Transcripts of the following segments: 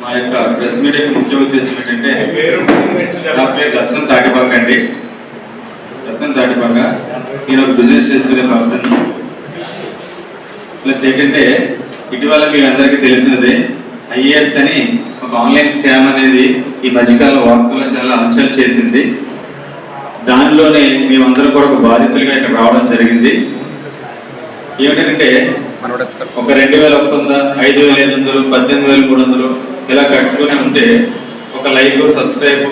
మా యొక్క press meet యొక్క ముఖ్య ఉద్దేశం ఏంటంటే, నా పేరు రత్నం తాటిపాక అండి. రత్నం తాటిపాక. నేను ఒక బిజినెస్ చేసుకునే పర్సన్. ప్లస్ ఏంటంటే, ఇటీవల మీకు అందరికీ తెలిసినదే ఐఏఎస్ అని ఒక ఆన్లైన్ స్కామ్ అనేది ఈ మధ్యకాల వార్తల్లో చాలా హల్చల్ చేసింది. దానిలోనే మేమందరం కూడా ఒక బాధితులుగా ఇక్కడ రావడం జరిగింది. ఏమిటంటే, ఒక 2100, 5500, 18300 ఇలా కట్టుకుని ఉంటే ఒక లైక్, సబ్స్క్రైబ్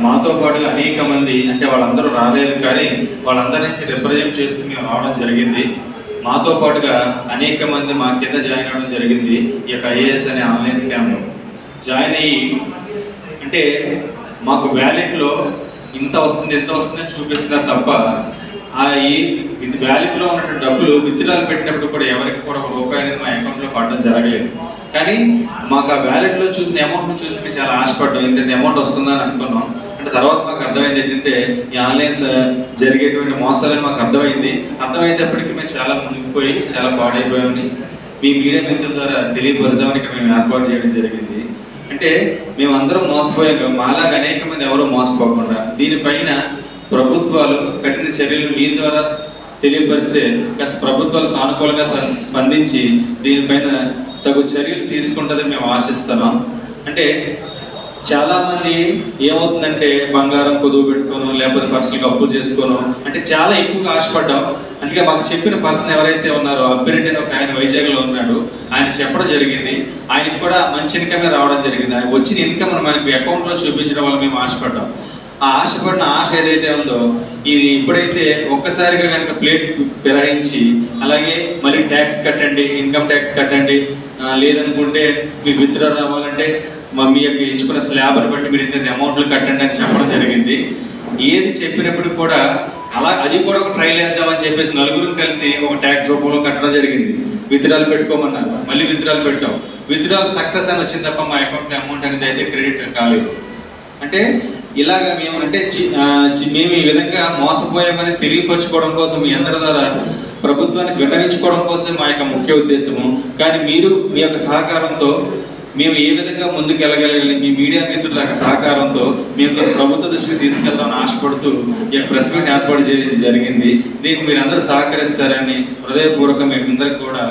మాతో పాటు అనేక మంది, అంటే వాళ్ళందరూ రాలేదు కానీ వాళ్ళందరి నుంచి రిప్రజెంట్ చేస్తూ మేము రావడం జరిగింది. మాతో పాటుగా అనేక మంది మా కింద జాయిన్ అవ్వడం జరిగింది. ఈ యొక్క ఐఏఎస్ అనే ఆన్లైన్ స్కామ్లో జాయిన్ అయ్యి, అంటే మాకు వ్యాలెట్లో ఇంత వస్తుందని చూపిస్తున్నారు తప్ప ఈ వ్యాలెట్లో ఉన్నటువంటి డబ్బులు విత్డ్రాల్ పెట్టినప్పుడు కూడా ఎవరికి కూడా ₹1 అనేది మా అకౌంట్లో పడడం జరగలేదు. కానీ మాకు ఆ వ్యాలెట్లో చూసిన అమౌంట్ను చూసి మేము చాలా ఆశపడ్డాం. ఇంత అమౌంట్ వస్తుందని అనుకున్నాం. అంటే తర్వాత మాకు అర్థమైంది ఏంటంటే, ఈ ఆన్లైన్ జరిగేటువంటి మోసాలని మాకు అర్థమైనప్పటికీ మేము చాలా మునిగిపోయి చాలా పాడైపోయామని మీ మీడియా మిత్రుల ద్వారా తెలియపరుద్దామని ఇక్కడ మేము ఏర్పాటు చేయడం జరిగింది. అంటే మేమందరం మోసపోయాక మాలాగా అనేక మంది ఎవరూ మోసపోకుండా దీనిపైన ప్రభుత్వాలు కఠిన చర్యలు మీ ద్వారా తెలియపరిస్తే కాస్త ప్రభుత్వాలు సానుకూలంగా స్పందించి దీనిపైన తగు చర్యలు తీసుకుంటుందని మేము ఆశిస్తున్నాం. అంటే చాలామంది ఏమవుతుందంటే, బంగారం కుదువు పెట్టుకోను, లేకపోతే పర్సనల్గా అప్పులు చేసుకోను, అంటే చాలా ఎక్కువగా ఆశపడ్డాం. అందుకే మాకు చెప్పిన పర్సన్ ఎవరైతే ఉన్నారో అబ్బిరెడ్డి అని ఒక ఆయన వైజాగ్లో ఉన్నాడు, ఆయన చెప్పడం జరిగింది. ఆయనకి కూడా మంచి ఇన్కమే రావడం జరిగింది. ఆయన వచ్చిన ఇన్కమ్ మనకి అకౌంట్లో చూపించడం వల్ల మేము ఆశపడ్డాం. ఆ ఆశపడిన ఆశ ఏదైతే ఉందో, ఇది ఇప్పుడైతే ఒక్కసారిగా కనుక ప్లేట్ ఫిరాయించి, అలాగే మళ్ళీ ట్యాక్స్ కట్టండి, ఇన్కమ్ ట్యాక్స్ కట్టండి, లేదనుకుంటే మీకు విత్డ్రా రావాలంటే మీ యొక్క ఎంచుకున్న స్లాబ్ని బట్టి మీరు ఇంత అమౌంట్లు కట్టండి అని చెప్పడం జరిగింది. ఏది చెప్పినప్పుడు కూడా అది కూడా ఒక ట్రైల్ వేద్దామని చెప్పేసి నలుగురు కలిసి ఒక ట్యాక్స్ రూపంలో కట్టడం జరిగింది. విత్డ్రాలు పెట్టుకోమన్నారు, మళ్ళీ విత్డ్రాలు పెట్టాం. విత్డ్రాల్ సక్సెస్ అని వచ్చింది తప్ప మా అకౌంట్లో అమౌంట్ అనేది అయితే క్రెడిట్ కాలేదు. అంటే ఇలాగ మేము మేము ఈ విధంగా మోసపోయామని తెలియపరచుకోవడం కోసం మీ అందరి ద్వారా ప్రభుత్వాన్ని విన్నవించుకోవడం కోసం మా యొక్క ముఖ్య ఉద్దేశము. కానీ మీరు మీ యొక్క సహకారంతో మేము ఏ విధంగా ముందుకెళ్ళగలగాలి, మీ మీడియా మిత్రుల యొక్క సహకారంతో మేము ప్రభుత్వ దృష్టికి తీసుకెళ్దామని ఆశపడుతూ ఈ ప్రెస్ మీట్ ఏర్పాటు చేయడం జరిగింది. దీనికి మీరు అందరూ సహకరిస్తారని హృదయపూర్వక మీ అందరికి కూడా